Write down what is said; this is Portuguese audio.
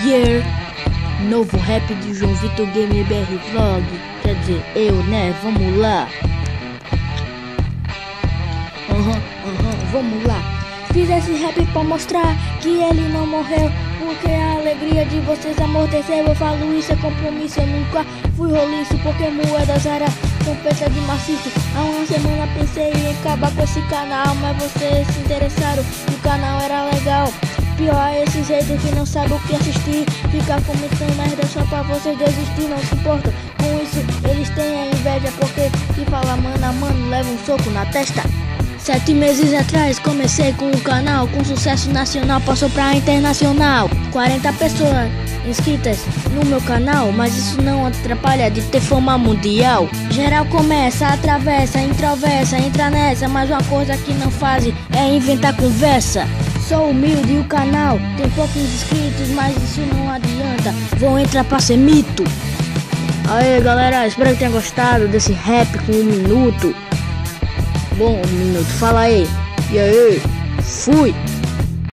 Yeah, novo rap de João Vitor Game BR Vlog. Quer dizer, eu, né? Vamos lá. Vamos lá. Fiz esse rap pra mostrar que ele não morreu, porque a alegria de vocês amorteceu. Eu falo isso, é compromisso. Eu nunca fui roliço, porque moedas era tão feita de maciço. Há uma semana pensei em acabar com esse canal, mas vocês se interessaram e o canal era legal. Pior é esses haters que não sabem o que assistir, ficar comentando merda só pra vocês desistir. Não se importam com isso, eles têm a inveja, porque se fala mano a mano leva um soco na testa. 7 meses atrás comecei com o canal, com sucesso nacional passou pra internacional. 40 pessoas inscritas no meu canal, mas isso não atrapalha de ter fama mundial. Geral começa, atravessa, introversa, entra nessa, mas uma coisa que não fazem é inventar conversa. Sou humilde e o canal tem poucos inscritos, mas isso não adianta, vou entrar pra ser mito. Aê galera, espero que tenham gostado desse rap com 1 minuto. Bom, 1 minuto, fala aí. E aí, fui!